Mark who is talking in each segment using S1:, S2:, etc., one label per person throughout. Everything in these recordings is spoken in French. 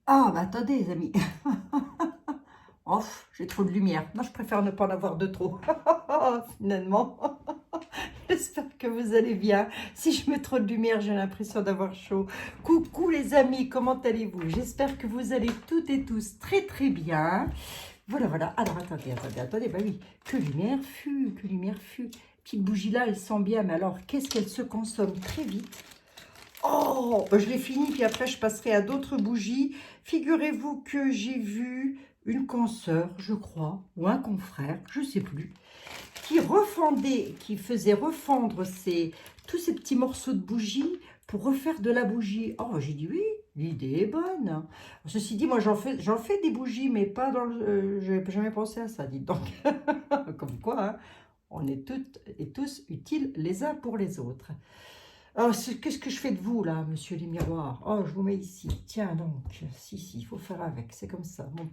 S1: Ah, bah attendez, les amis. Oh, j'ai trop de lumière. Non, je préfère ne pas en avoir de trop. Finalement, j'espère que vous allez bien. Si je mets trop de lumière, j'ai l'impression d'avoir chaud. Coucou les amis, comment allez-vous? J'espère que vous allez toutes et tous très très bien. Voilà, voilà. Alors, attendez. Bah oui, que lumière fut. Petite bougie là, elle sent bien, mais alors, qu'est-ce qu'elle se consomme très vite? Oh, bah, je l'ai fini, puis après je passerai à d'autres bougies. Figurez-vous que j'ai vu une consoeur, je crois, ou un confrère, je ne sais plus, qui faisait refondre tous ces petits morceaux de bougies pour refaire de la bougie. Oh, j'ai dit oui, l'idée est bonne. Ceci dit, moi j'en fais des bougies, mais pas dans le... j'avais jamais pensé à ça, dites donc. Comme quoi, hein, on est toutes et tous utiles les uns pour les autres. Oh, qu'est-ce que je fais de vous, là, monsieur les miroirs? Oh, je vous mets ici. Tiens, donc, si, il faut faire avec. C'est comme ça. Mon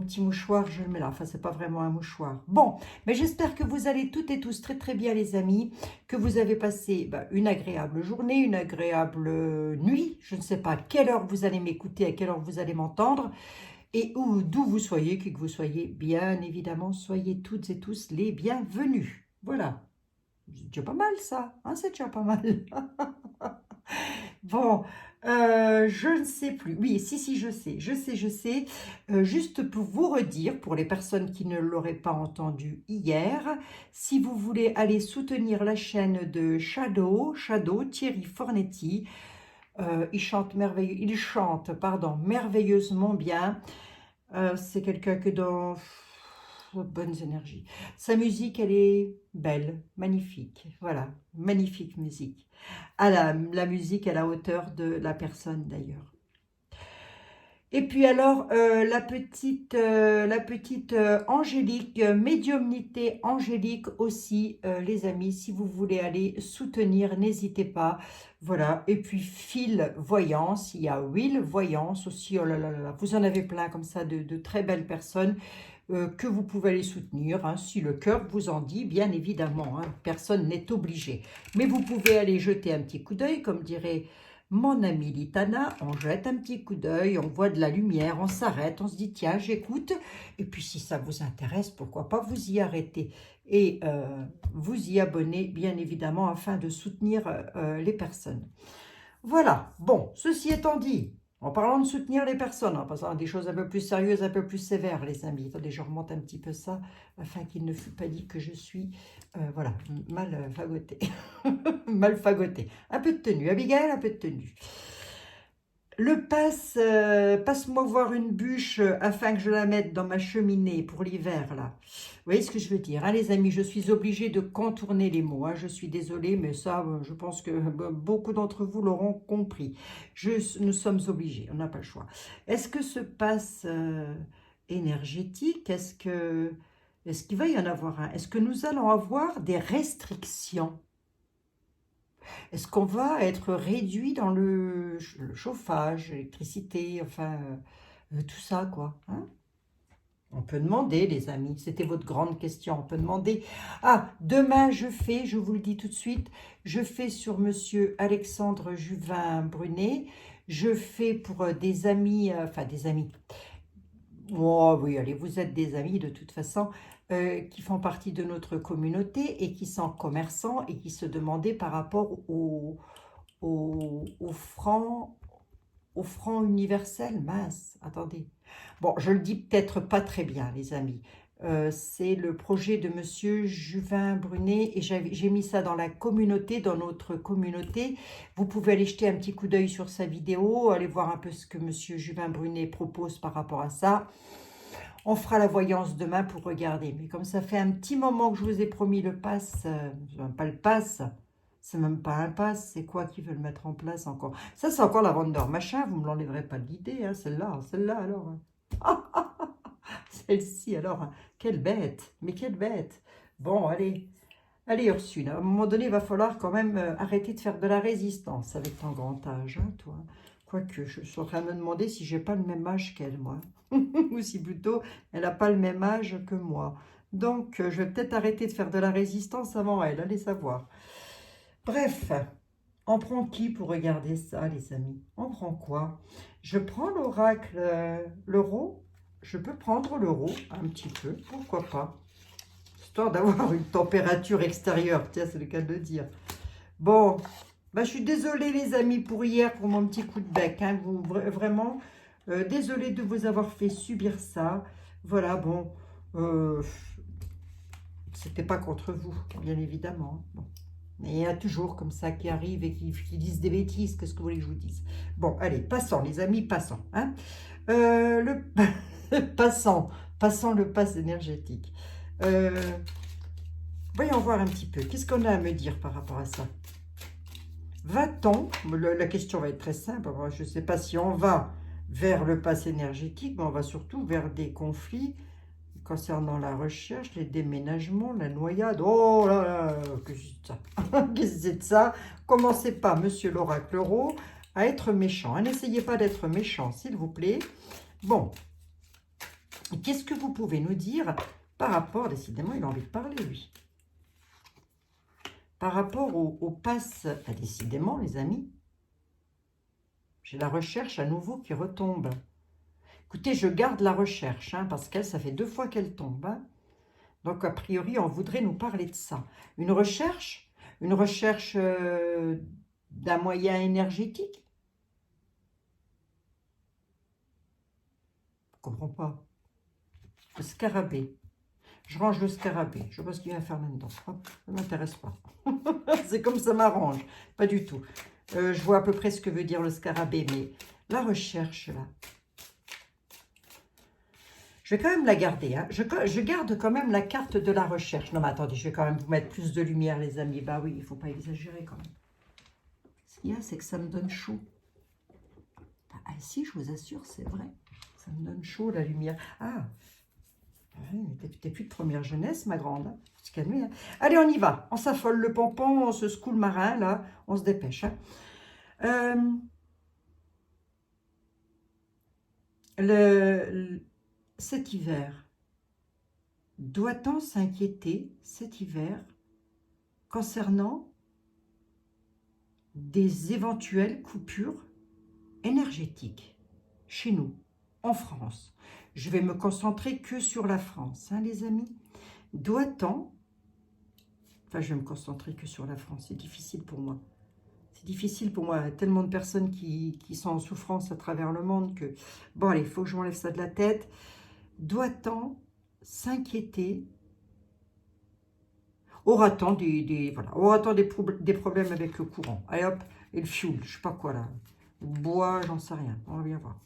S1: petit mouchoir, je le mets là. Enfin, c'est pas vraiment un mouchoir. Bon, mais j'espère que vous allez toutes et tous très, très bien, les amis. Que vous avez passé une agréable journée, une agréable nuit. Je ne sais pas à quelle heure vous allez m'écouter, à quelle heure vous allez m'entendre. Et d'où vous soyez, qui que vous soyez, bien évidemment, soyez toutes et tous les bienvenus. Voilà. C'est déjà pas mal ça, hein, c'est déjà pas mal. Bon, je ne sais plus. Oui, si, je sais. Juste pour vous redire, pour les personnes qui ne l'auraient pas entendu hier, si vous voulez aller soutenir la chaîne de Shadow, Thierry Fornetti, il chante, pardon, merveilleusement bien. C'est quelqu'un que dans bonnes énergies. Sa musique, elle est belle, magnifique. Voilà, magnifique musique. Ah, la musique à la hauteur de la personne d'ailleurs. Et puis alors, la petite Angélique, médiumnité Angélique aussi, les amis, si vous voulez aller soutenir, n'hésitez pas. Voilà, et puis Phil Voyance, il y a Will Voyance aussi, oh là là là là, vous en avez plein comme ça de très belles personnes que vous pouvez aller soutenir, hein, si le cœur vous en dit, bien évidemment, hein, personne n'est obligé. Mais vous pouvez aller jeter un petit coup d'œil, comme dirait mon amie Litana, on jette un petit coup d'œil, on voit de la lumière, on s'arrête, on se dit tiens, j'écoute. Et puis si ça vous intéresse, pourquoi pas vous y arrêter et vous y abonner, bien évidemment, afin de soutenir les personnes. Voilà, bon, ceci étant dit, en parlant de soutenir les personnes, en passant à des choses un peu plus sérieuses, un peu plus sévères, les amis. Attendez, je remonte un petit peu ça, afin qu'il ne fût pas dit que je suis, voilà, mal fagotée. Mal fagotée. Un peu de tenue. Abigail, un peu de tenue. Passe-moi voir une bûche afin que je la mette dans ma cheminée pour l'hiver, là. Vous voyez ce que je veux dire, hein, les amis? Je suis obligée de contourner les mots, hein. Je suis désolée, mais ça, je pense que beaucoup d'entre vous l'auront compris. Nous sommes obligés, on n'a pas le choix. Est-ce que ce passe énergétique, est-ce qu'il va y en avoir un? Est-ce que nous allons avoir des restrictions? Est-ce qu'on va être réduit dans le chauffage, l'électricité, enfin, tout ça, quoi, hein? On peut demander, les amis, c'était votre grande question, on peut demander. Ah, demain, je vous le dis tout de suite, je fais sur Monsieur Alexandre Juvin-Brunet, je fais pour des amis, enfin des amis, oh oui, allez, vous êtes des amis de toute façon, qui font partie de notre communauté et qui sont commerçants et qui se demandaient par rapport au franc, au franc universel, mince, attendez. Bon, je le dis peut-être pas très bien, les amis. C'est le projet de Monsieur Juvin Brunet et j'ai mis ça dans la communauté, dans notre communauté. Vous pouvez aller jeter un petit coup d'œil sur sa vidéo, aller voir un peu ce que Monsieur Juvin Brunet propose par rapport à ça. On fera la voyance demain pour regarder. Mais comme ça fait un petit moment que je vous ai promis le pass, pas le pass, c'est même pas un pass, c'est quoi qu'ils veulent mettre en place encore? Ça, c'est encore la vente d'or machin, vous ne me l'enlèverez pas de l'idée, hein, celle-là alors. Celle-ci alors, hein. Quelle bête, mais quelle bête. Bon, allez Ursule, à un moment donné, il va falloir quand même arrêter de faire de la résistance avec ton grand âge, hein, toi. Quoique, je suis en train de me demander si j'ai pas le même âge qu'elle, moi. Ou si plutôt, elle n'a pas le même âge que moi. Donc, je vais peut-être arrêter de faire de la résistance avant elle, allez savoir. Bref, On prend qui pour regarder ça, les amis? On prend quoi? Je prends l'oracle, l'euro. Je peux prendre l'euro un petit peu, pourquoi pas? Histoire d'avoir une température extérieure, tiens, c'est le cas de le dire. Bon, bah, je suis désolée les amis pour hier, pour mon petit coup de bec. Hein, vraiment, désolée de vous avoir fait subir ça. Voilà, bon, c'était pas contre vous, bien évidemment. Bon. Mais il y a toujours comme ça qui arrivent et qui disent des bêtises. Qu'est-ce que vous voulez que je vous dise? Bon, allez, passons les amis, passons. Hein. Le passons le pass énergétique. Voyons voir un petit peu. Qu'est-ce qu'on a à me dire par rapport à ça? Va-t-on, la question va être très simple, je ne sais pas si on va vers le pass énergétique, mais on va surtout vers des conflits concernant la recherche, les déménagements, la noyade. Oh là là, que c'est de ça? Qu'est-ce que c'est de ça? Commencez pas, monsieur l'oracle euro, à être méchant. N'essayez pas d'être méchant, s'il vous plaît. Bon, qu'est-ce que vous pouvez nous dire par rapport, décidément, il a envie de parler, lui. Par rapport au pass, décidément, les amis, j'ai la recherche à nouveau qui retombe. Écoutez, je garde la recherche, hein, parce qu'elle, ça fait 2 fois qu'elle tombe. Hein. Donc, a priori, on voudrait nous parler de ça. Une recherche d'un moyen énergétique. Je ne comprends pas. Le scarabée. Je range le scarabée. Je vois ce qu'il vient faire maintenant. Hop, ça ne m'intéresse pas. C'est comme ça m'arrange. Pas du tout. Je vois à peu près ce que veut dire le scarabée, mais la recherche, là. Je vais quand même la garder. Hein. Je garde quand même la carte de la recherche. Non, mais attendez, je vais quand même vous mettre plus de lumière, les amis. Bah oui, il ne faut pas exagérer quand même. Ce qu'il y a, c'est que ça me donne chaud. Ah si, je vous assure, c'est vrai. Ça me donne chaud, la lumière. Ah, t'es plus de première jeunesse, ma grande. Hein. Se calmer. Hein. Allez, on y va. On s'affole le pompon, on se secoue le marin, là. On se dépêche. Hein. Cet hiver, doit-on s'inquiéter cet hiver concernant des éventuelles coupures énergétiques chez nous, en France? Je vais me concentrer que sur la France, hein, les amis. Doit-on, enfin je vais me concentrer que sur la France, c'est difficile pour moi. C'est difficile pour moi, il y a tellement de personnes qui sont en souffrance à travers le monde que, bon allez, il faut que je m'enlève ça de la tête. Doit-on s'inquiéter? Aura-t-on des problèmes avec le courant? Allez hop, et le fuel, je sais pas quoi là. Le bois, j'en sais rien. On va bien voir.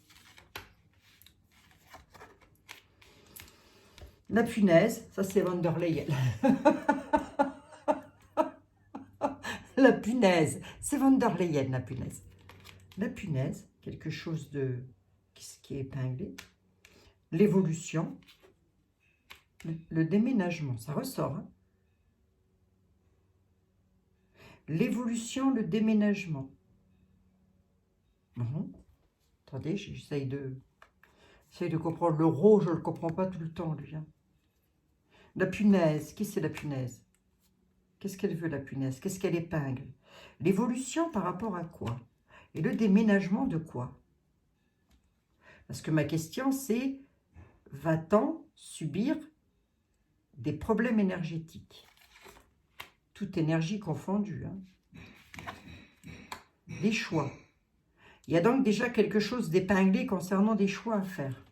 S1: La punaise, ça c'est Von der Leyen. La punaise, c'est Von der Leyen, la punaise. La punaise, quelque chose de qui est épinglé. L'évolution, le déménagement, ça ressort. Hein. L'évolution, le déménagement. Bon. Attendez, j'essaye de comprendre. Le rot, je ne le comprends pas tout le temps, lui. Hein. La punaise, qui c'est la punaise? Qu'est-ce qu'elle veut, la punaise? Qu'est-ce qu'elle épingle? L'évolution par rapport à quoi? Et le déménagement de quoi? Parce que ma question, c'est, va-t-on subir des problèmes énergétiques? Toute énergie confondue. Hein. Des choix. Il y a donc déjà quelque chose d'épinglé concernant des choix à faire.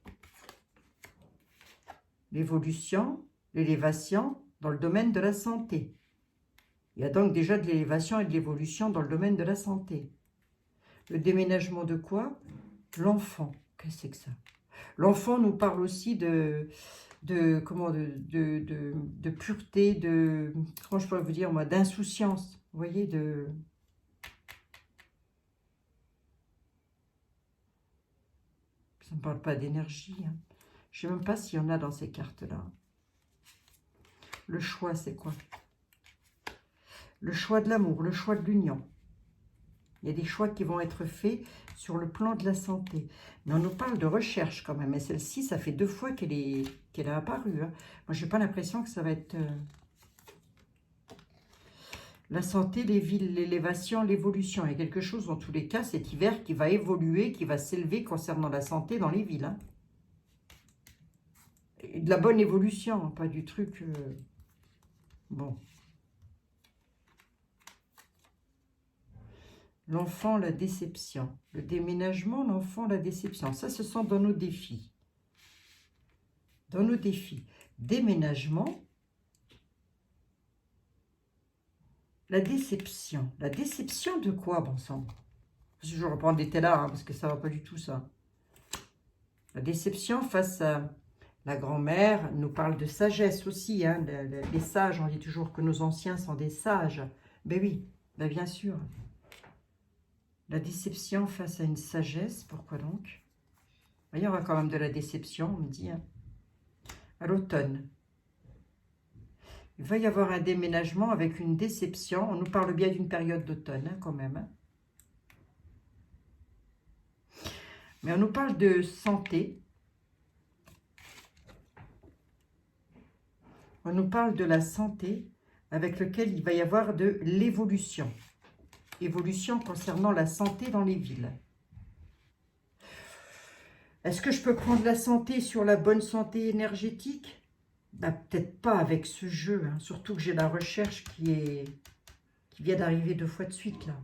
S1: L'évolution, l'élévation dans le domaine de la santé. Il y a donc déjà de l'élévation et de l'évolution dans le domaine de la santé. Le déménagement de quoi? L'enfant. Qu'est-ce que c'est que ça? L'enfant nous parle aussi de pureté, comment je pourrais vous dire moi, d'insouciance. Vous voyez, ça ne me parle pas d'énergie. Hein. Je ne sais même pas s'il y en a dans ces cartes-là. Le choix, c'est quoi? Le choix de l'amour, le choix de l'union. Il y a des choix qui vont être faits sur le plan de la santé. Mais on nous parle de recherche quand même. Et celle-ci, ça fait 2 fois qu'elle a apparu. Hein. Moi, je n'ai pas l'impression que ça va être... La santé, les villes, l'élévation, l'évolution. Il y a quelque chose, dans tous les cas, cet hiver, qui va évoluer, qui va s'élever concernant la santé dans les villes. Hein. Et de la bonne évolution, hein, pas du truc... Bon. L'enfant, la déception. Le déménagement, l'enfant, la déception. Ça, ce sont dans nos défis. Dans nos défis. Déménagement. La déception. La déception de quoi, bon sang? Je reprends des tels là, hein, parce que ça ne va pas du tout, ça. La déception face à la grand-mère nous parle de sagesse aussi. Hein, les sages, on dit toujours que nos anciens sont des sages. Ben oui, ben bien sûr. La déception face à une sagesse, pourquoi donc? Il y aura quand même de la déception, on me dit. Hein. À l'automne. Il va y avoir un déménagement avec une déception. On nous parle bien d'une période d'automne, hein, quand même. Hein. Mais on nous parle de santé. On nous parle de la santé avec lequel il va y avoir de l'évolution. Évolution concernant la santé dans les villes. Est-ce que je peux prendre la santé sur la bonne santé énergétique? Bah, peut-être pas avec ce jeu, hein. Surtout que j'ai la recherche qui vient d'arriver 2 fois de suite, là.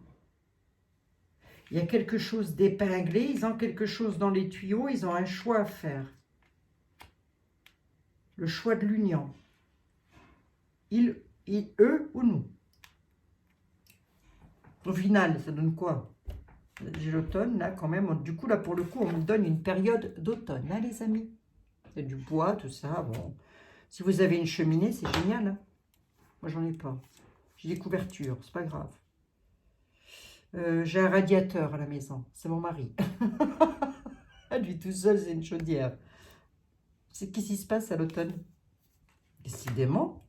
S1: Il y a quelque chose d'épinglé, ils ont quelque chose dans les tuyaux, ils ont un choix à faire. Le choix de l'union. Eux ou nous. Au final, ça donne quoi? J'ai l'automne, là, quand même. Du coup, là, pour le coup, on me donne une période d'automne, hein, les amis. C'est du bois, tout ça, bon. Si vous avez une cheminée, c'est génial. Hein. Moi, j'en ai pas. J'ai des couvertures, c'est pas grave. J'ai un radiateur à la maison. C'est mon mari. Lui tout seul, c'est une chaudière. Qu'est-ce qui se passe à l'automne? Décidément.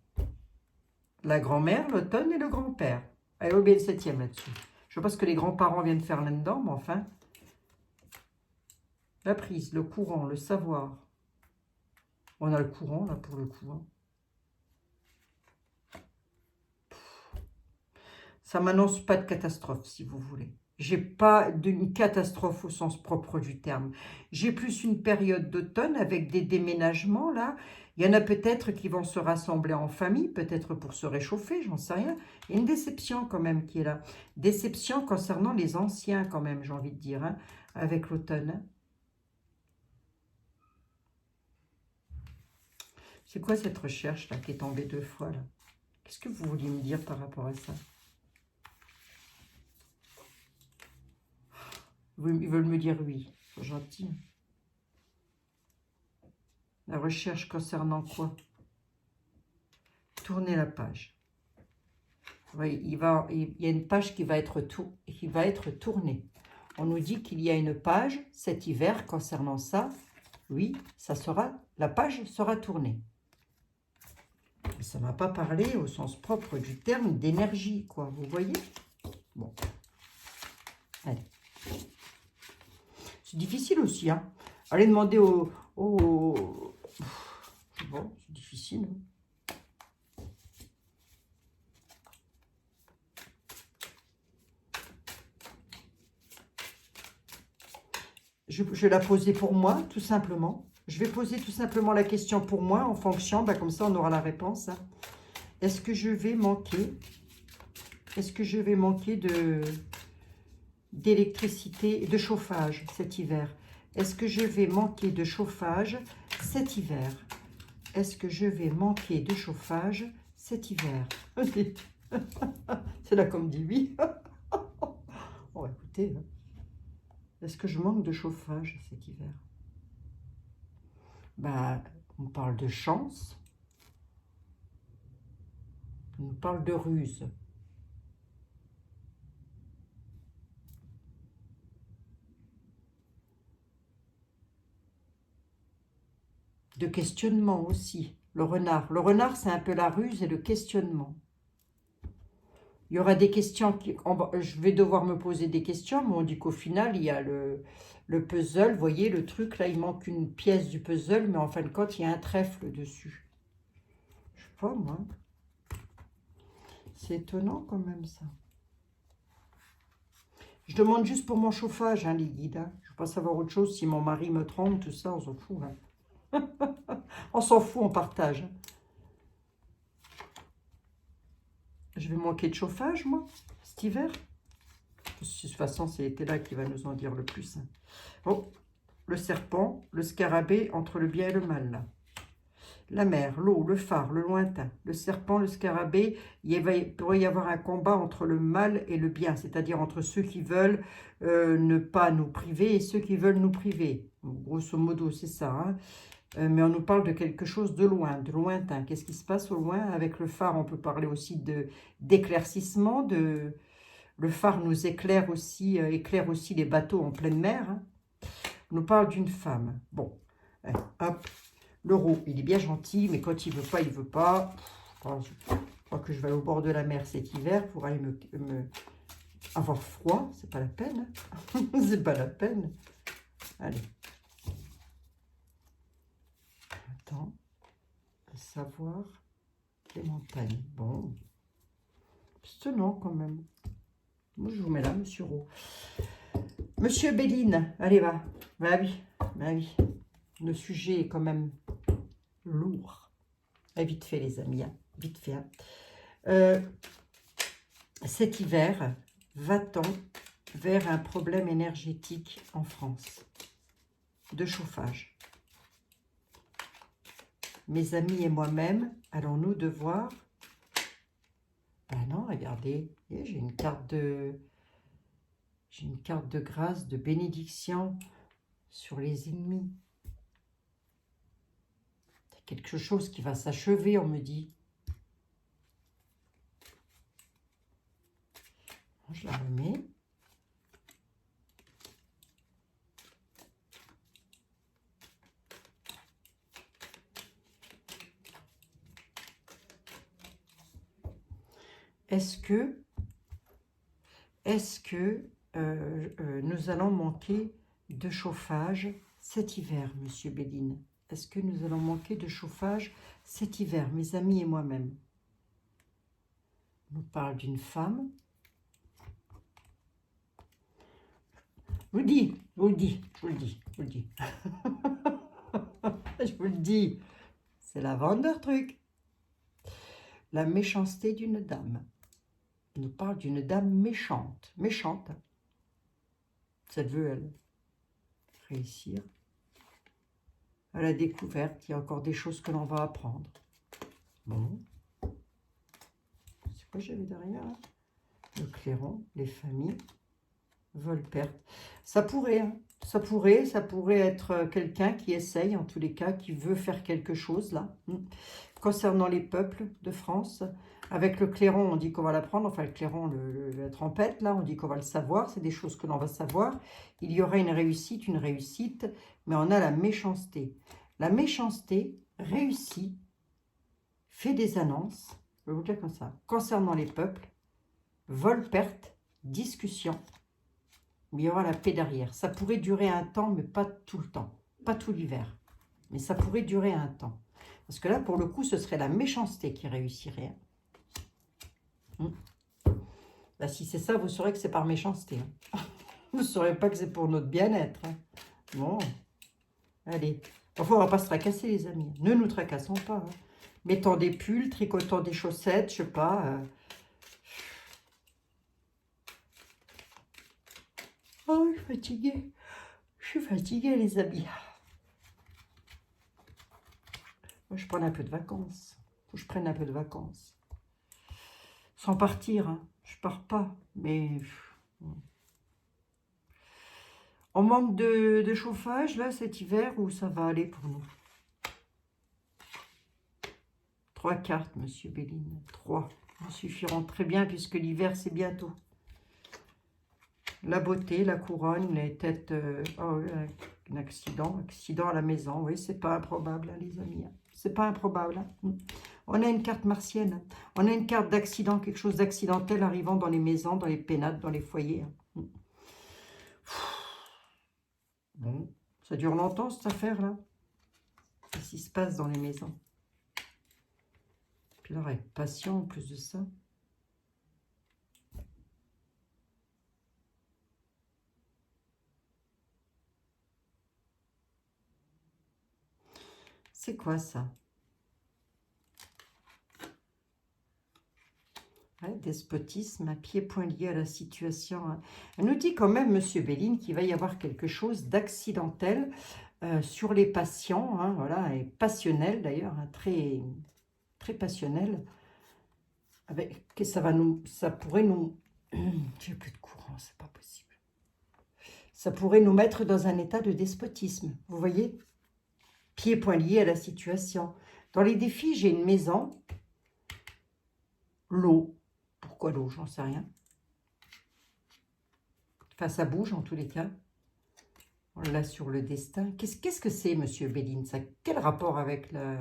S1: La grand-mère, l'automne et le grand-père. Elle est au bien le 7e là-dessus. Je ne sais pas ce que les grands-parents viennent faire là-dedans, mais enfin. La prise, le courant, le savoir. On a le courant, là, pour le coup. Hein. Ça m'annonce pas de catastrophe, si vous voulez. J'ai pas d'une catastrophe au sens propre du terme. J'ai plus une période d'automne avec des déménagements, là. Il y en a peut-être qui vont se rassembler en famille, peut-être pour se réchauffer, j'en sais rien. Il y a une déception quand même qui est là. Déception concernant les anciens quand même, j'ai envie de dire, hein, avec l'automne. Hein. C'est quoi cette recherche là qui est tombée 2 fois là? Qu'est-ce que vous vouliez me dire par rapport à ça? Ils veulent me dire oui, c'est gentil. La recherche concernant quoi? Tourner la page. Oui, il y a une page qui va être tournée. On nous dit qu'il y a une page cet hiver concernant ça. Oui, la page sera tournée. Ça ne m'a pas parlé au sens propre du terme d'énergie, quoi. Vous voyez? Bon. Allez. C'est difficile aussi, hein. Allez demander au... Bon, c'est difficile. Hein. Je vais la poser pour moi, tout simplement. Je vais poser tout simplement la question pour moi en fonction, comme ça on aura la réponse. Hein. Est-ce que je vais manquer d'électricité, de chauffage cet hiver? Est-ce que je vais manquer de chauffage cet hiver? Est-ce que je vais manquer de chauffage cet hiver? C'est là qu'on me dit oui. Bon, écoutez, est-ce que je manque de chauffage cet hiver? On parle de chance. On parle de ruse. De questionnement aussi. Le renard. Le renard, c'est un peu la ruse et le questionnement. Il y aura des questions, je vais devoir me poser des questions, mais on dit qu'au final, il y a le puzzle. Vous voyez, le truc, là, il manque une pièce du puzzle, mais en fin de compte, il y a un trèfle dessus. Je sais pas, moi. C'est étonnant quand même ça. Je demande juste pour mon chauffage, hein, les guides. Hein. Je ne veux pas savoir autre chose. Si mon mari me trompe, tout ça, on s'en fout. Hein. On s'en fout, on partage. Je vais manquer de chauffage, moi, cet hiver. De toute façon, c'est l'été là qui va nous en dire le plus. Hein. Oh, le serpent, le scarabée entre le bien et le mal. Là. La mer, l'eau, le phare, le lointain, le serpent, le scarabée, il pourrait y avoir un combat entre le mal et le bien, c'est-à-dire entre ceux qui veulent ne pas nous priver et ceux qui veulent nous priver. Grosso modo, c'est ça. Hein. Mais on nous parle de quelque chose de loin, de lointain. Qu'est-ce qui se passe au loin? Avec le phare, on peut parler aussi d'éclaircissement. Le phare nous éclaire aussi les bateaux en pleine mer. Hein. On nous parle d'une femme. Bon, hop. L'euro, il est bien gentil, mais quand il veut pas, il veut pas. Je crois que je vais aller au bord de la mer cet hiver pour aller avoir froid. C'est pas la peine. Hein. C'est pas la peine. Allez. Attends. Savoir les montagnes. Bon. C'est non quand même. Moi, je vous mets là, Monsieur Roux. Monsieur Béline. Allez, va. Bah oui. Bah oui. Le sujet est quand même lourd. Et vite fait, les amis. Hein. Vite fait. Hein. Cet hiver, va-t-on vers un problème énergétique en France de chauffage? Mes amis et moi-même, allons-nous devoir... Ah non, regardez, j'ai une carte de... J'ai une carte de grâce, de bénédiction sur les ennemis. C'est quelque chose qui va s'achever, on me dit. Je la remets. Est-ce que nous allons manquer de chauffage cet hiver, Monsieur Béline? Est-ce que nous allons manquer de chauffage cet hiver, mes amis et moi-même? On nous parle d'une femme. Je vous le dis, je vous le dis, je vous le dis, je vous le dis. Je vous le dis, c'est la vendeur truc. La méchanceté d'une dame. On nous parle d'une dame méchante. Méchante. Ça veut, elle, réussir. À la découverte, il y a encore des choses que l'on va apprendre. Bon. C'est quoi j'avais derrière là? Le clairon, les familles, vol-perte. Ça pourrait, hein. Ça pourrait être quelqu'un qui essaye, en tous les cas, qui veut faire quelque chose, là. Concernant les peuples de France, avec le clairon, on dit qu'on va l'apprendre, enfin le clairon, la trompette, là, on dit qu'on va le savoir, c'est des choses que l'on va savoir. Il y aura une réussite, mais on a la méchanceté. La méchanceté réussit, fait des annonces, je vais vous dire comme ça, concernant les peuples, vol-perte, discussion, mais il y aura la paix derrière. Ça pourrait durer un temps, mais pas tout le temps, pas tout l'hiver, mais ça pourrait durer un temps. Parce que là, pour le coup, ce serait la méchanceté qui réussirait. Là, si c'est ça, vous saurez que c'est par méchanceté. Hein. Vous ne saurez pas que c'est pour notre bien-être. Hein. Bon, allez. Enfin, on ne va pas se tracasser, les amis. Ne nous tracassons pas. Hein. Mettons des pulls, tricotons des chaussettes, je sais pas. Oh, je suis fatiguée. Je suis fatiguée, les amis. Moi, je prends un peu de vacances. Faut que je prenne un peu de vacances. Sans partir, hein. Je pars pas, mais... On manque de chauffage, là, cet hiver, ou ça va aller pour nous? 3 cartes, Monsieur Béline. 3. Nous suffiront très bien, puisque l'hiver, c'est bientôt. La beauté, la couronne, les têtes... un accident à la maison. Oui, c'est pas improbable, hein, les amis. Hein. C'est pas improbable. Hein. On a une carte martienne. Hein. On a une carte d'accident, quelque chose d'accidentel arrivant dans les maisons, dans les pénates, dans les foyers. Hein. Bon, ça dure longtemps, cette affaire-là. Qu'est-ce qui se passe dans les maisons? Puis alors, avec passion, en plus de ça. C'est quoi ça? Ouais, despotisme, à pied point lié à la situation. Hein. Elle nous dit quand même, Monsieur Béline, qu'il va y avoir quelque chose d'accidentel sur les patients, hein, voilà, et passionnel d'ailleurs, hein, très, très passionnel. Avec, que ça pourrait nous... J'ai plus de courant, c'est pas possible. Ça pourrait nous mettre dans un état de despotisme, vous voyez? Pied point lié à la situation. Dans les défis, j'ai une maison, l'eau. Pourquoi l'eau? J'en sais rien. Enfin, ça bouge en tous les cas. On l'a sur le destin. Qu'est-ce que c'est, Monsieur Béline, ça? Quel rapport avec la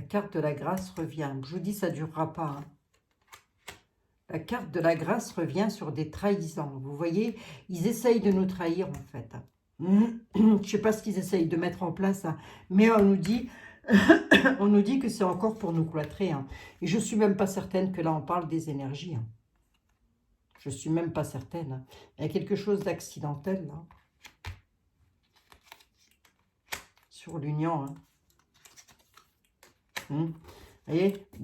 S1: carte de la grâce revient. Je vous dis, ça ne durera pas. Hein. La carte de la grâce revient sur des trahisons. Vous voyez, ils essayent de nous trahir, en fait. Je ne sais pas ce qu'ils essayent de mettre en place, hein, mais on nous dit, on nous dit que c'est encore pour nous cloîtrer. Hein. Et je ne suis même pas certaine que là, on parle des énergies. Hein. Je ne suis même pas certaine. Hein. Il y a quelque chose d'accidentel, là. Sur l'union. Hein. Vous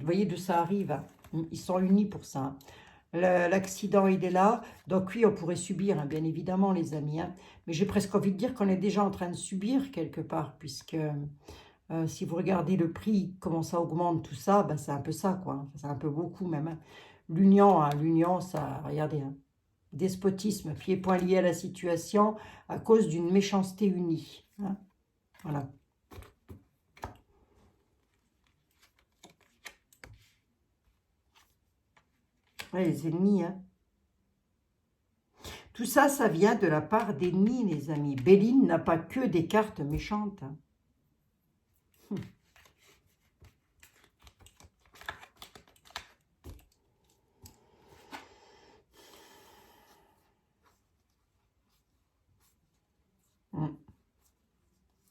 S1: voyez d'où ça arrive. Hein. Ils sont unis pour ça. Hein. L'accident, il est là. Donc oui, on pourrait subir, hein, bien évidemment, les amis. Hein. Mais j'ai presque envie de dire qu'on est déjà en train de subir quelque part, puisque si vous regardez le prix, comment ça augmente, tout ça, ben, c'est un peu ça, quoi. Hein. C'est un peu beaucoup même. Hein. L'union, ça, regardez, hein. Despotisme, pied point lié à la situation à cause d'une méchanceté unie. Hein. Voilà. Ouais, les ennemis, hein. Tout ça, ça vient de la part d'ennemis, les amis. Béline n'a pas que des cartes méchantes. Hein.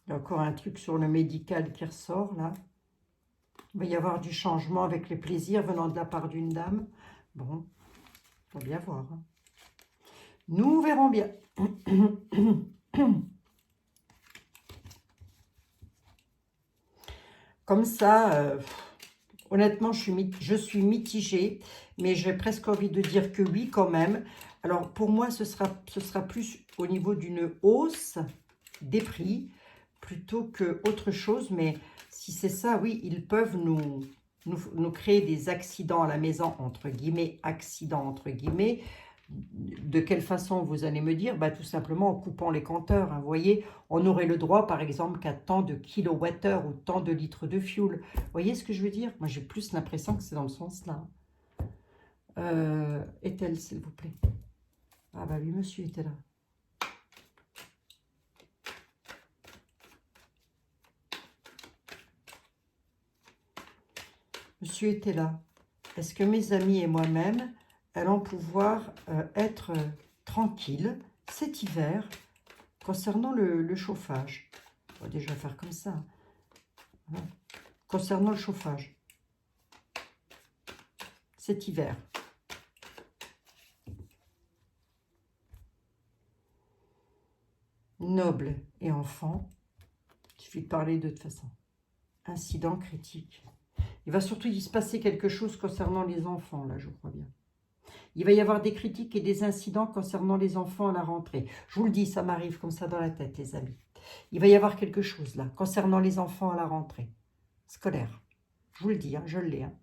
S1: Il y a encore un truc sur le médical qui ressort, là. Il va y avoir du changement avec les plaisirs venant de la part d'une dame. Bon, il faut bien voir. Hein. Nous verrons bien. Comme ça, honnêtement, je suis mitigée, mais j'ai presque envie de dire que oui, quand même. Alors, pour moi, ce sera plus au niveau d'une hausse des prix, plutôt qu'autre chose. Mais si c'est ça, oui, ils peuvent nous créer des accidents à la maison, entre guillemets, accidents, entre guillemets. De quelle façon, vous allez me dire? Bah, tout simplement en coupant les compteurs. Hein. Vous voyez, on aurait le droit, par exemple, qu'à tant de kilowattheures ou tant de litres de fuel. Vous voyez ce que je veux dire? Moi, j'ai plus l'impression que c'est dans le sens-là. Est-elle, s'il vous plaît? Ah bah oui, monsieur était là. Monsieur était là. Est-ce que mes amis et moi-même allons pouvoir être tranquilles cet hiver concernant le chauffage? On va déjà faire comme ça. Voilà. Concernant le chauffage. Cet hiver. Noble et enfant. Il suffit de parler de toute façon. Incident critique. Il va surtout y se passer quelque chose concernant les enfants, là, je crois bien. Il va y avoir des critiques et des incidents concernant les enfants à la rentrée. Je vous le dis, ça m'arrive comme ça dans la tête, les amis. Il va y avoir quelque chose, là, concernant les enfants à la rentrée scolaire. Je vous le dis, hein, je l'ai. Hein.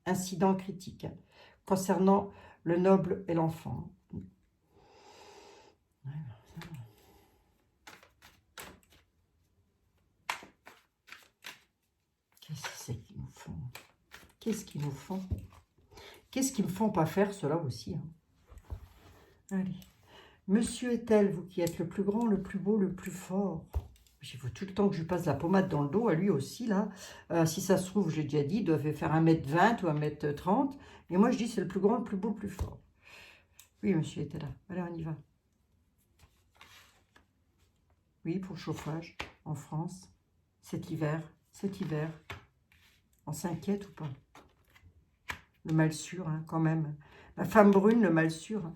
S1: Incident critique hein, concernant le noble et l'enfant. Qu'est-ce que c'est qu'ils nous font? Qu'est-ce qu'ils nous font? Qu'est-ce qu'ils ne me font pas faire, cela aussi hein. Allez. Monsieur est-elle, vous qui êtes le plus grand, le plus beau, le plus fort? Il faut tout le temps que je lui passe la pommade dans le dos, à lui aussi, là. Si ça se trouve, j'ai déjà dit, il doit faire 1m20 ou 1m30. Et moi, je dis, c'est le plus grand, le plus beau, le plus fort. Oui, monsieur était là. Allez, on y va. Oui, pour le chauffage, en France, cet hiver. On s'inquiète ou pas? Le mal sûr, hein, quand même. La femme brune, le mal sûr. Hein.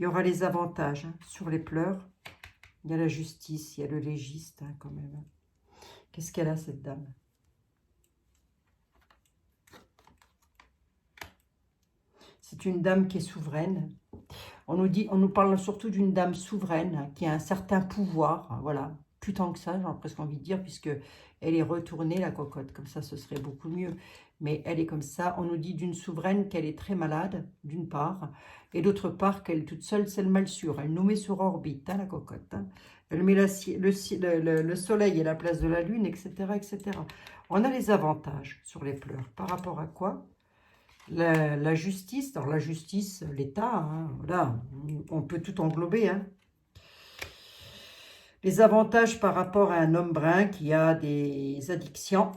S1: Il y aura les avantages hein, sur les pleurs. Il y a la justice, il y a le légiste hein, quand même. Qu'est-ce qu'elle a cette dame? C'est une dame qui est souveraine. On nous parle surtout d'une dame souveraine hein, qui a un certain pouvoir. Hein, voilà, plus tant que ça, j'ai presque envie de dire, puisque elle est retournée, la cocotte. Comme ça, ce serait beaucoup mieux. Mais elle est comme ça. On nous dit d'une souveraine qu'elle est très malade, d'une part. Et d'autre part, qu'elle toute seule, c'est le mal sûr. Elle nous met sur orbite, hein, la cocotte. Hein. Elle met le soleil à la place de la lune, etc., etc. On a les avantages sur les pleurs. Par rapport à quoi? La justice, alors la justice, l'État, hein, voilà, on peut tout englober. Hein. Les avantages par rapport à un homme brun qui a des addictions.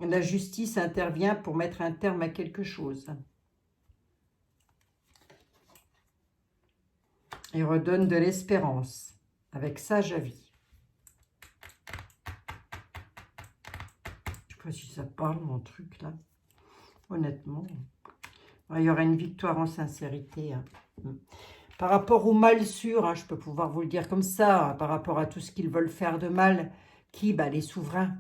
S1: La justice intervient pour mettre un terme à quelque chose. Et redonne de l'espérance avec sage avis. Je ne sais pas si ça parle, mon truc, là. Honnêtement. Il y aura une victoire en sincérité. Hein. Par rapport au mal sûr, hein, je peux pouvoir vous le dire comme ça, hein, par rapport à tout ce qu'ils veulent faire de mal, qui, les souverains,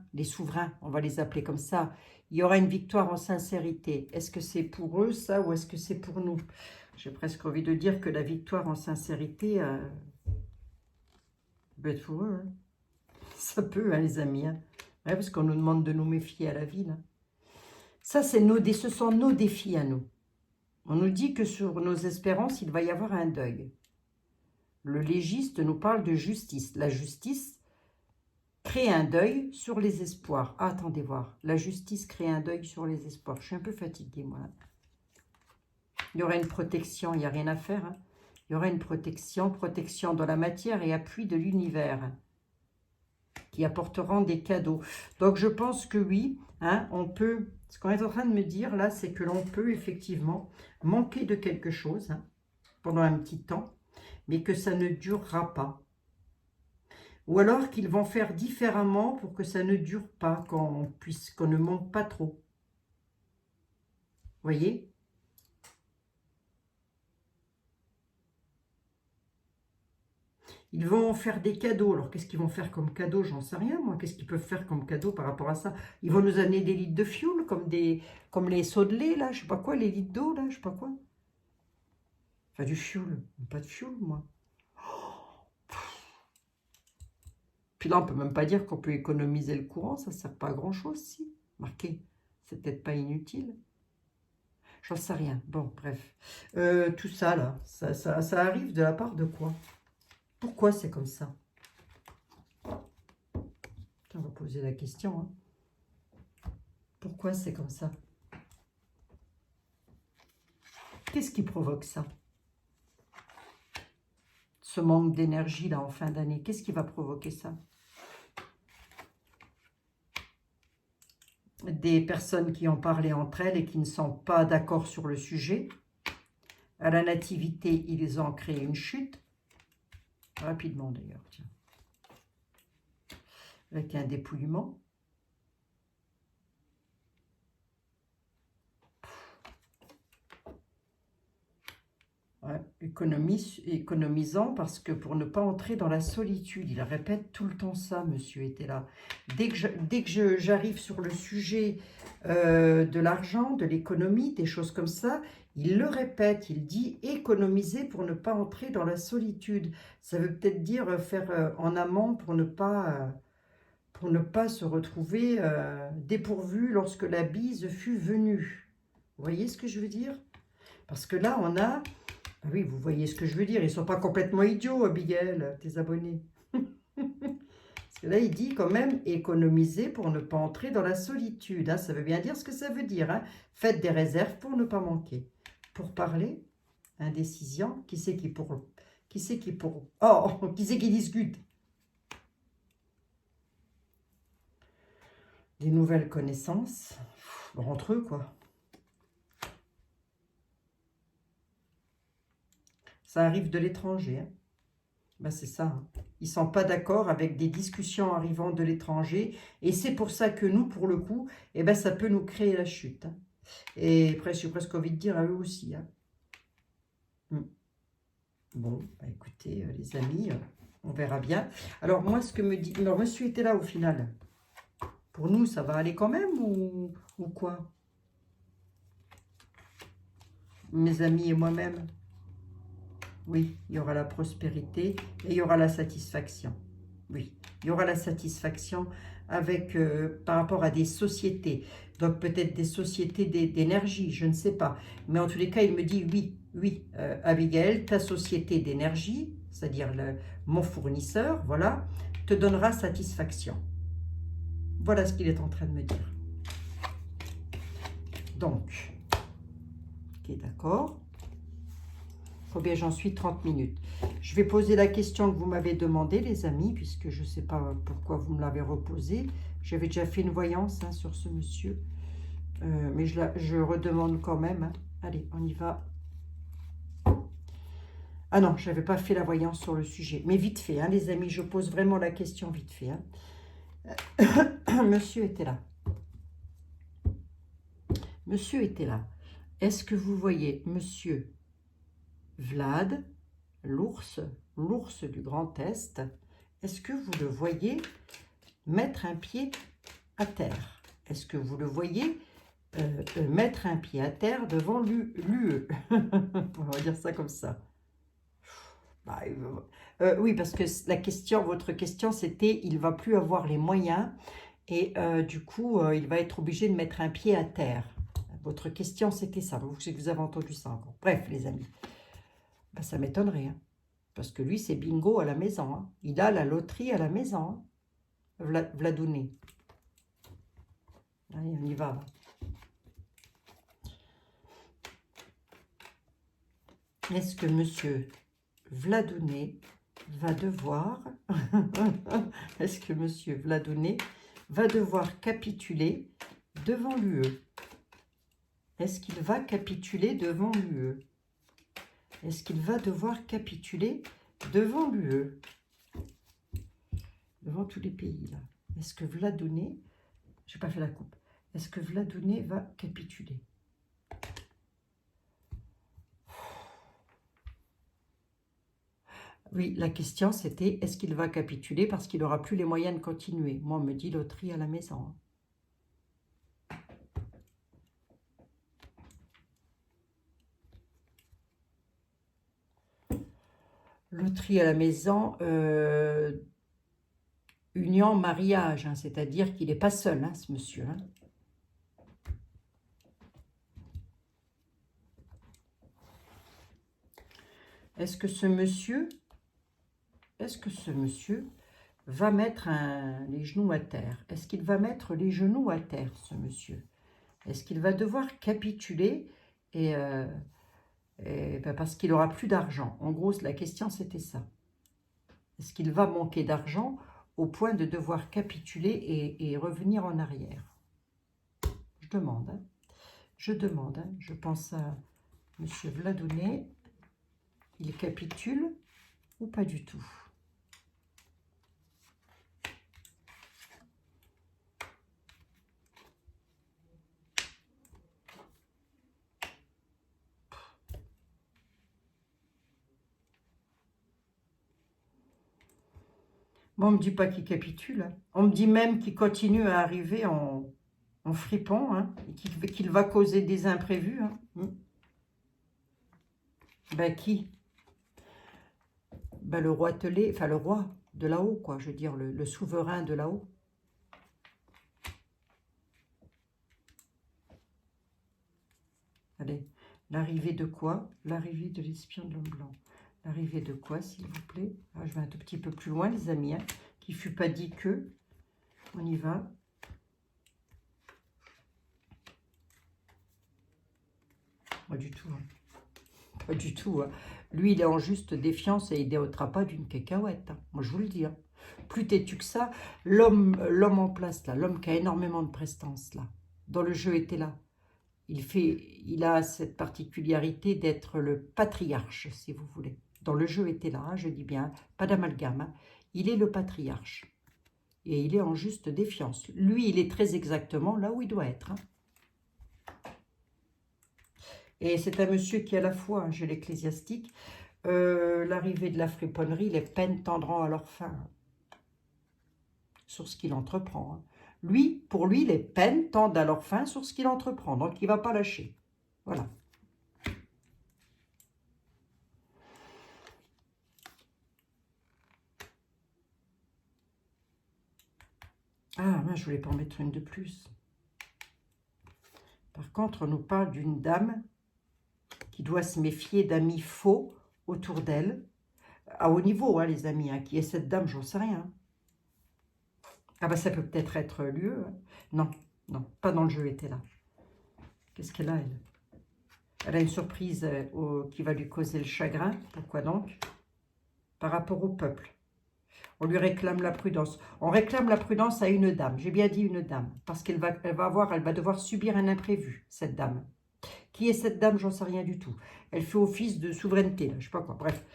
S1: on va les appeler comme ça. Il y aura une victoire en sincérité. Est-ce que c'est pour eux, ça, ou est-ce que c'est pour nous? J'ai presque envie de dire que la victoire en sincérité peut être pour eux. Hein. Ça peut, hein, les amis. Hein. Ouais, parce qu'on nous demande de nous méfier à la vie. Là. Ça, ce sont nos défis à nous. On nous dit que sur nos espérances, il va y avoir un deuil. Le légiste nous parle de justice. La justice crée un deuil sur les espoirs. Ah, attendez voir. La justice crée un deuil sur les espoirs. Je suis un peu fatiguée, moi. Il y aura une protection, il n'y a rien à faire. Hein. Il y aura une protection dans la matière et appui de l'univers qui apporteront des cadeaux. Donc, je pense que oui, hein, on peut... Ce qu'on est en train de me dire, là, c'est que l'on peut effectivement manquer de quelque chose hein, pendant un petit temps, mais que ça ne durera pas. Ou alors qu'ils vont faire différemment pour que ça ne dure pas, qu'on ne manque pas trop. Vous voyez ? Ils vont faire des cadeaux. Alors, qu'est-ce qu'ils vont faire comme cadeau? J'en sais rien, moi. Qu'est-ce qu'ils peuvent faire comme cadeau par rapport à ça? Ils vont nous amener des litres de fioul, comme les seaux de lait, là. Je sais pas quoi, les litres d'eau, là. Je sais pas quoi. Enfin, du fioul. Pas de fioul, moi. Puis là, on peut même pas dire qu'on peut économiser le courant. Ça sert pas à grand-chose, si. Marquez. C'est peut-être pas inutile. J'en sais rien. Bon, bref. Tout ça, là, ça arrive de la part de quoi? Pourquoi c'est comme ça? On va poser la question. Hein. Pourquoi c'est comme ça? Qu'est-ce qui provoque ça? Ce manque d'énergie là en fin d'année, qu'est-ce qui va provoquer ça? Des personnes qui ont parlé entre elles et qui ne sont pas d'accord sur le sujet. À la nativité, ils ont créé une chute. Rapidement d'ailleurs, tiens. Avec un dépouillement. Ouais, économisant parce que pour ne pas entrer dans la solitude. Il répète tout le temps ça, monsieur était là. Dès que j'arrive sur le sujet de l'argent, de l'économie, des choses comme ça, il le répète, il dit économiser pour ne pas entrer dans la solitude. Ça veut peut-être dire faire en amont pour ne pas se retrouver dépourvu lorsque la bise fut venue. Vous voyez ce que je veux dire? Parce que là, on a... Ah oui, vous voyez ce que je veux dire. Ils ne sont pas complètement idiots, Abigail, tes abonnés. Parce que là, il dit quand même économiser pour ne pas entrer dans la solitude. Hein. Ça veut bien dire ce que ça veut dire. Hein. Faites des réserves pour ne pas manquer. Pour parler, indécision. Qui c'est qui pour... Oh, qui c'est qui discute? Des nouvelles connaissances. Entre eux, quoi. Ça arrive de l'étranger. Hein. Ben, c'est ça. Hein. Ils ne sont pas d'accord avec des discussions arrivant de l'étranger. Et c'est pour ça que nous, pour le coup, eh ben, ça peut nous créer la chute. Hein. Et après, j'ai presque envie de dire à eux aussi. Hein. Mm. Bon, bah écoutez, les amis, on verra bien. Alors, moi, ce que me dit... Alors, monsieur était là au final. Pour nous, ça va aller quand même ou quoi? Mes amis et moi-même. Oui, il y aura la prospérité et il y aura la satisfaction. Oui, il y aura la satisfaction avec, par rapport à des sociétés. Donc peut-être des sociétés d'énergie, je ne sais pas. Mais en tous les cas, il me dit oui, oui, Abigail, ta société d'énergie, c'est-à-dire mon fournisseur, voilà, te donnera satisfaction. Voilà ce qu'il est en train de me dire. Donc, ok, d'accord. Combien j'en suis? 30 minutes. Je vais poser la question que vous m'avez demandé, les amis, puisque je ne sais pas pourquoi vous me l'avez reposée. J'avais déjà fait une voyance hein, sur ce monsieur. Mais je redemande quand même. Hein. Allez, on y va. Ah non, je n'avais pas fait la voyance sur le sujet. Mais vite fait, hein, les amis, je pose vraiment la question vite fait. Hein. Monsieur était là. Monsieur était là. Est-ce que vous voyez monsieur Vlad, l'ours du Grand Est, est-ce que vous le voyez mettre un pied à terre? Est-ce que vous le voyez mettre un pied à terre devant l'UE? On va dire ça comme ça. Bah, oui, parce que la question, votre question, c'était il va plus avoir les moyens et du coup, il va être obligé de mettre un pied à terre. Votre question, c'était ça. Vous avez entendu ça encore. Bref, les amis, bah, ça m'étonnerait. Hein. Parce que lui, c'est bingo à la maison. Hein. Il a la loterie à la maison. Hein. Vladouné. Allez, on y va. Là. Est-ce que monsieur Vladouné va devoir... Est-ce que monsieur Vladouné va devoir capituler devant l'UE? Est-ce qu'il va capituler devant l'UE? Est-ce qu'il va devoir capituler devant l'UE? Devant tous les pays, là. Est-ce que Vladouné... J'ai pas fait la coupe. Est-ce que Vladouné va capituler? Oui, la question c'était, est-ce qu'il va capituler parce qu'il n'aura plus les moyens de continuer? Moi, on me dit loterie à la maison. Loterie à la maison, union, mariage, hein, c'est-à-dire qu'il n'est pas seul, hein, ce monsieur. Hein. Est-ce que ce monsieur va mettre les genoux à terre? Est-ce qu'il va mettre les genoux à terre, ce monsieur? Est-ce qu'il va devoir capituler ben parce qu'il n'aura plus d'argent? En gros, la question, c'était ça. Est-ce qu'il va manquer d'argent au point de devoir capituler et revenir en arrière? Je demande. Hein. Je demande. Hein. Je pense à M. Vladouné. Il capitule ou pas du tout? Moi, on ne me dit pas qu'il capitule. Hein. On me dit même qu'il continue à arriver en fripon, hein, et qu'il va causer des imprévus. Hein. Ben qui? Ben, le roi Telé, enfin le roi de là-haut, quoi, je veux dire, le souverain de là-haut. Allez, l'arrivée de quoi? L'arrivée de l'espion de l'homme blanc. L'arrivée de quoi, s'il vous plaît? Ah, je vais un tout petit peu plus loin, les amis, hein, qu'il ne fût pas dit que. On y va. Pas du tout. Hein. Pas du tout. Hein. Lui, il est en juste défiance et il ne déotera pas d'une cacahuète. Hein. Moi, je vous le dis. Hein. Plus têtu que ça, l'homme en place, là, l'homme qui a énormément de prestance, là, dans le jeu était là. Il a cette particularité d'être le patriarche, si vous voulez. Dans le jeu était là, hein, je dis bien, pas d'amalgame. Hein. Il est le patriarche. Et il est en juste défiance. Lui, il est très exactement là où il doit être. Hein. Et c'est un monsieur qui a la foi, hein, j'ai l'ecclésiastique. L'arrivée de la friponnerie, les peines tendront à leur fin sur ce qu'il entreprend. Hein. Lui, pour lui, les peines tendent à leur fin sur ce qu'il entreprend. Donc, il ne va pas lâcher. Voilà. Ah, je voulais pas en mettre une de plus. Par contre, on nous parle d'une dame qui doit se méfier d'amis faux autour d'elle. À haut niveau, hein, les amis. Hein. Qui est cette dame, j'en sais rien. Ah bah ça peut peut-être être l'UE. Hein. Non, non, pas dans le jeu, était là. Qu'est-ce qu'elle a, elle? Elle a une surprise qui va lui causer le chagrin. Pourquoi donc? Par rapport au peuple. On lui réclame la prudence. On réclame la prudence à une dame. J'ai bien dit une dame. Parce qu'elle va devoir subir un imprévu, cette dame. Qui est cette dame? J'en sais rien du tout. Elle fait office de souveraineté, là, je sais pas quoi. Bref.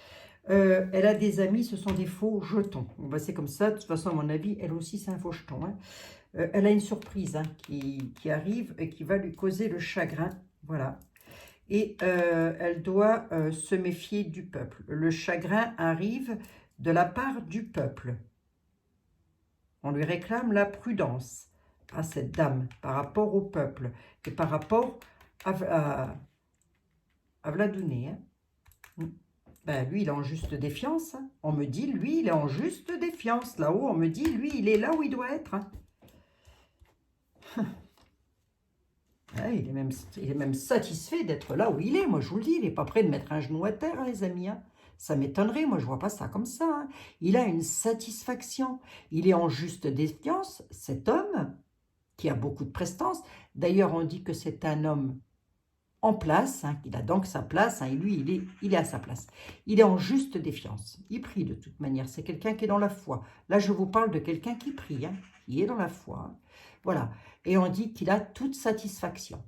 S1: Elle a des amis, ce sont des faux jetons. Bon, c'est comme ça. De toute façon, à mon avis, elle aussi, c'est un faux jeton. Hein. Elle a une surprise hein, qui arrive et qui va lui causer le chagrin. Voilà. Et elle doit se méfier du peuple. Le chagrin arrive de la part du peuple. On lui réclame la prudence à cette dame par rapport au peuple et par rapport à Vladouné. Hein. Ben, lui, il est en juste défiance. Hein. On me dit, lui, il est en juste défiance. Là-haut, on me dit, lui, il est là où il doit être. Hein. Ouais, il est même satisfait d'être là où il est. Moi, je vous le dis, il n'est pas prêt de mettre un genou à terre, hein, les amis. Hein. Ça m'étonnerait, moi, je ne vois pas ça comme ça. Hein. Il a une satisfaction. Il est en juste défiance, cet homme, qui a beaucoup de prestance. D'ailleurs, on dit que c'est un homme en place, hein, il a donc sa place, hein, et lui, il est à sa place. Il est en juste défiance. Il prie de toute manière. C'est quelqu'un qui est dans la foi. Là, je vous parle de quelqu'un qui prie, hein, qui est dans la foi. Hein. Voilà. Et on dit qu'il a toute satisfaction.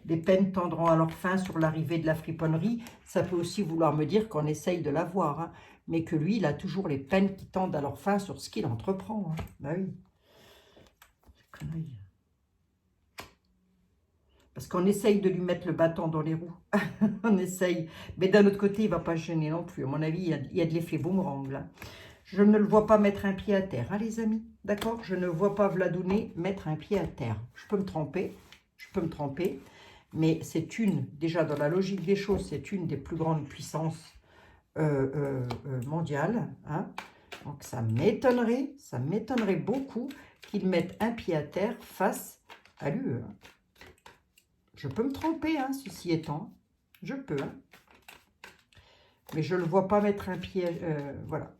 S1: Les peines tendront à leur fin sur l'arrivée de la friponnerie. Ça peut aussi vouloir me dire qu'on essaye de l'avoir, hein, mais que lui, il a toujours les peines qui tendent à leur fin sur ce qu'il entreprend. Hein. Ben oui. Connerie. Parce qu'on essaye de lui mettre le bâton dans les roues. On essaye. Mais d'un autre côté, il ne va pas se gêner non plus. À mon avis, il y a de l'effet boomerang, là. Je ne le vois pas mettre un pied à terre, hein, les amis. D'accord? Je ne vois pas Vladouné mettre un pied à terre. Je peux me tromper. Je peux me tromper. Mais c'est déjà dans la logique des choses, c'est une des plus grandes puissances mondiales. Hein. Donc ça m'étonnerait beaucoup qu'il mette un pied à terre face à l'UE. Hein. Je peux me tromper, hein, ceci étant. Je peux. Hein. Mais je ne le vois pas mettre un pied... voilà.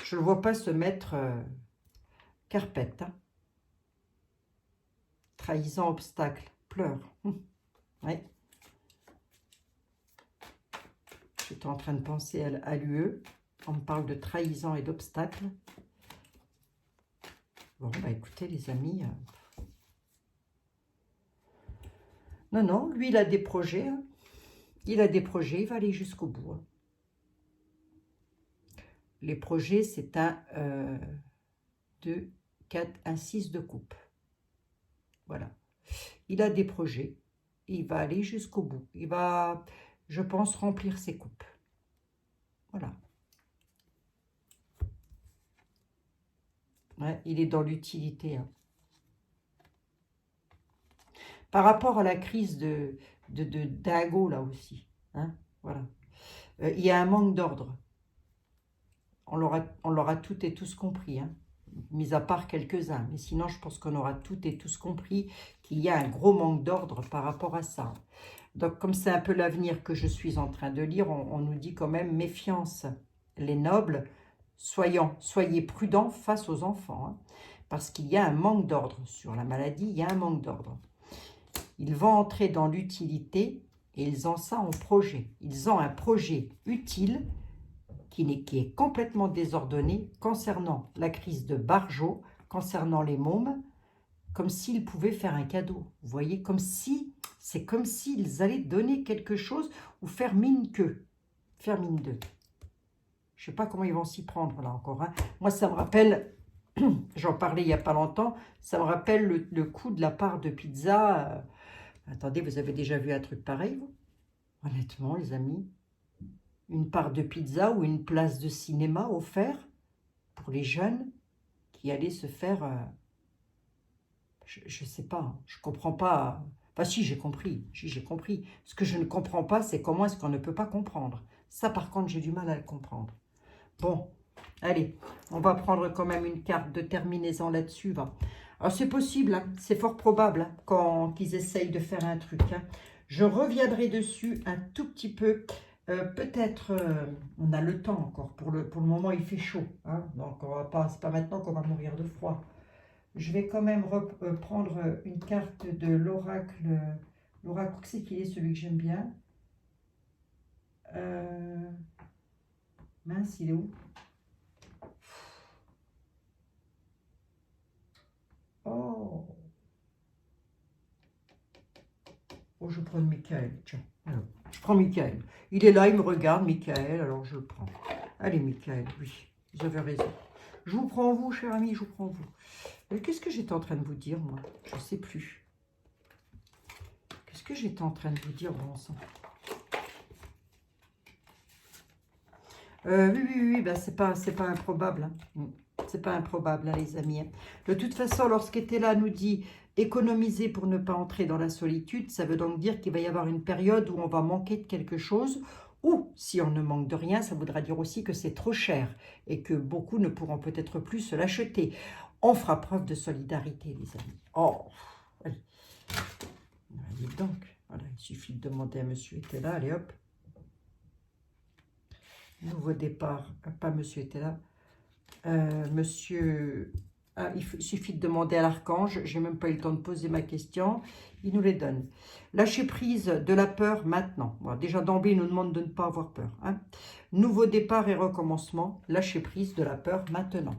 S1: Je ne le vois pas se mettre carpette. Hein. Trahison, obstacle, pleure. Ouais. J'étais en train de penser à l'UE. On me parle de trahison et d'obstacle. Bon, bah écoutez, les amis... Non, non, lui, il a des projets. Hein. Il a des projets, il va aller jusqu'au bout. Hein. Les projets, c'est un 2, 4, un 6 de coupe. Voilà. Il a des projets. Il va aller jusqu'au bout. Il va, je pense, remplir ses coupes. Voilà. Ouais, il est dans l'utilité. Hein. Par rapport à la crise de Dingo, là aussi. Hein, voilà. Il y a un manque d'ordre. On l'aura toutes et tous compris, hein, mis à part quelques-uns. Mais sinon, je pense qu'on aura toutes et tous compris qu'il y a un gros manque d'ordre par rapport à ça. Donc, comme c'est un peu l'avenir que je suis en train de lire, on nous dit quand même méfiance. Les nobles, soyez prudents face aux enfants. Hein, parce qu'il y a un manque d'ordre. Sur la maladie, il y a un manque d'ordre. Ils vont entrer dans l'utilité et ils ont ça en projet. Ils ont un projet utile qui est complètement désordonné concernant la crise de Barjo, concernant les mômes, comme s'ils pouvaient faire un cadeau. Vous voyez, c'est comme s'ils allaient donner quelque chose ou faire mine qu'eux, faire mine d'eux. Je ne sais pas comment ils vont s'y prendre là encore. Hein. Moi, ça me rappelle J'en parlais il n'y a pas longtemps. Ça me rappelle le coût de la part de pizza. Attendez, vous avez déjà vu un truc pareil, vous? Honnêtement, les amis, une part de pizza ou une place de cinéma offert pour les jeunes qui allaient se faire... je ne sais pas, hein, je ne comprends pas. Enfin, si, j'ai compris. Si, j'ai compris. Ce que je ne comprends pas, c'est comment est-ce qu'on ne peut pas comprendre. Ça, par contre, j'ai du mal à le comprendre. Bon, allez, on va prendre quand même une carte de terminaison là-dessus. Alors, c'est possible, hein, c'est fort probable qu'ils essayent de faire un truc. Hein. Je reviendrai dessus un tout petit peu. Peut-être, on a le temps encore. Pour le moment, il fait chaud. Hein, donc, c'est pas maintenant qu'on va mourir de froid. Je vais quand même prendre une carte de l'oracle. L'oracle, c'est qu'il est celui que j'aime bien. Mince, il est où? Oh, je prends Michael, tiens. Alors, je prends Michael. Il est là, il me regarde, Michael, alors je le prends. Allez, Michael, oui, vous avez raison. Je vous prends vous, cher ami, je vous prends vous. Qu'est-ce que j'étais en train de vous dire, moi? Je ne sais plus. Qu'est-ce que j'étais en train de vous dire, bon sang? Oui, ben, c'est pas improbable. Hein. C'est pas improbable, hein, les amis. Hein. De toute façon, lorsqu'Etela nous dit économiser pour ne pas entrer dans la solitude, ça veut donc dire qu'il va y avoir une période où on va manquer de quelque chose, ou si on ne manque de rien, ça voudra dire aussi que c'est trop cher et que beaucoup ne pourront peut-être plus se l'acheter. On fera preuve de solidarité, les amis. Oh, allez. Allez donc, voilà, il suffit de demander à monsieur Etela, allez hop. Nouveau départ, pas monsieur était là. Monsieur, il suffit de demander à l'archange, j'ai même pas eu le temps de poser ma question, il nous les donne. Lâcher prise de la peur maintenant. Bon, déjà d'emblée, il nous demande de ne pas avoir peur. Hein. Nouveau départ et recommencement, lâcher prise de la peur maintenant.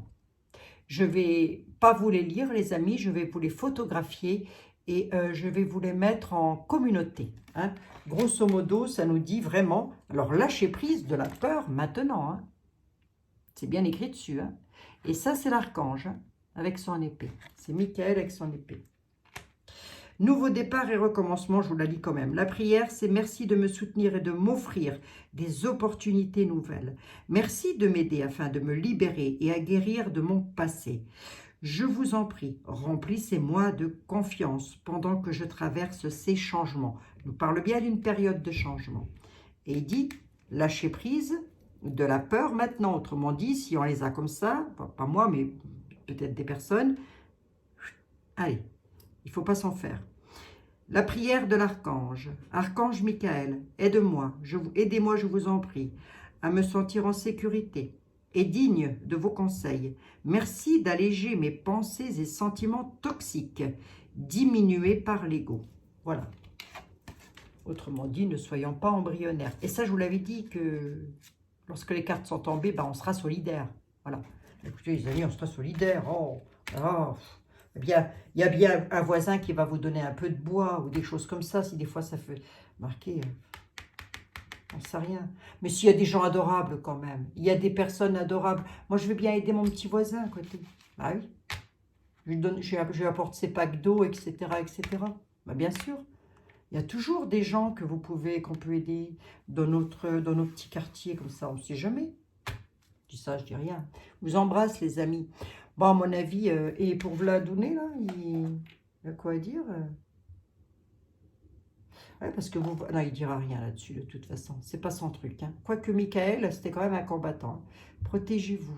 S1: Je vais pas vous les lire, les amis, je vais vous les photographier et je vais vous les mettre en communauté. Hein. Grosso modo, ça nous dit vraiment, alors lâchez prise de la peur maintenant. Hein. C'est bien écrit dessus. Hein. Et ça, c'est l'archange hein, avec son épée. C'est Michael avec son épée. Nouveau départ et recommencement, je vous la lis quand même. La prière, c'est merci de me soutenir et de m'offrir des opportunités nouvelles. Merci de m'aider afin de me libérer et à guérir de mon passé. Je vous en prie, remplissez-moi de confiance pendant que je traverse ces changements. Il nous parle bien d'une période de changement. Et il dit, lâchez prise de la peur maintenant. Autrement dit, si on les a comme ça, pas moi, mais peut-être des personnes, allez, il ne faut pas s'en faire. La prière de l'archange. Archange Michael, aidez-moi, aidez-moi, je vous en prie, à me sentir en sécurité et digne de vos conseils. Merci d'alléger mes pensées et sentiments toxiques, diminués par l'ego. Voilà. Autrement dit, ne soyons pas embryonnaires. Et ça, je vous l'avais dit que lorsque les cartes sont tombées, ben, on sera solidaire. Voilà. Écoutez, les amis, on sera solidaire. Oh, oh. Eh bien, il y a bien un voisin qui va vous donner un peu de bois ou des choses comme ça. Si des fois, ça fait marquer, on ne sait rien. Mais s'il y a des gens adorables quand même, il y a des personnes adorables. Moi, je veux bien aider mon petit voisin à côté. Ah oui. Je lui apporte ses packs d'eau, etc., etc. Ben, bien sûr. Il y a toujours des gens qu'on peut aider dans nos petits quartiers comme ça. On ne sait jamais. Je dis ça, je dis rien. Je vous embrasse, les amis. Bon, à mon avis, et pour Vladouné, là, il a quoi à dire ouais, parce que vous... Non, il ne dira rien là-dessus, de toute façon. C'est pas son truc. Hein. Quoique Michael, c'était quand même un combattant. Protégez-vous.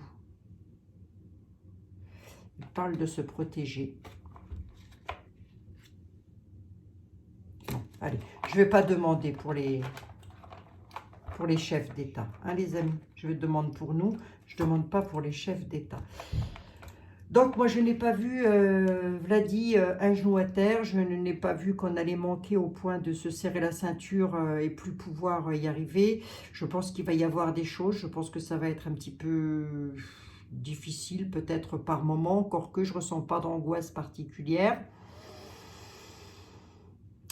S1: Il parle de se protéger. Bon, allez. Je ne vais pas demander pour les chefs d'État. Hein, les amis, je demande pour nous. Je ne demande pas pour les chefs d'État. Donc, moi, je n'ai pas vu Vladi un genou à terre. Je n'ai pas vu qu'on allait manquer au point de se serrer la ceinture et plus pouvoir y arriver. Je pense qu'il va y avoir des choses. Je pense que ça va être un petit peu difficile, peut-être par moment, encore que je ne ressens pas d'angoisse particulière.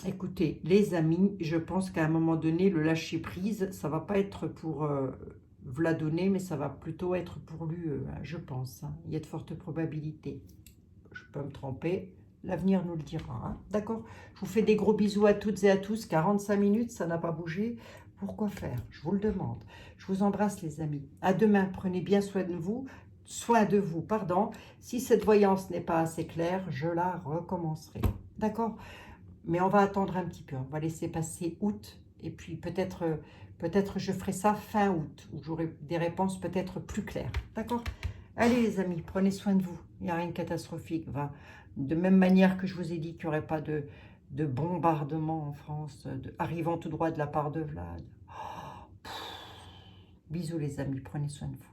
S1: Écoutez, les amis, je pense qu'à un moment donné, le lâcher-prise, ça ne va pas être pour vous la donner, mais ça va plutôt être pour l'UE, hein, je pense. Hein. Il y a de fortes probabilités. Je peux me tromper. L'avenir nous le dira. Hein. D'accord? Je vous fais des gros bisous à toutes et à tous. 45 minutes, ça n'a pas bougé. Pourquoi faire? Je vous le demande. Je vous embrasse, les amis. À demain. Prenez bien soin de vous. Pardon. Si cette voyance n'est pas assez claire, je la recommencerai. D'accord? Mais on va attendre un petit peu. On va laisser passer août. Et puis peut-être je ferai ça fin août, où j'aurai des réponses peut-être plus claires. D'accord? Allez les amis, prenez soin de vous. Il n'y a rien de catastrophique. De même manière que je vous ai dit qu'il n'y aurait pas de bombardement en France, arrivant tout droit de la part de Vlad. Bisous les amis, prenez soin de vous.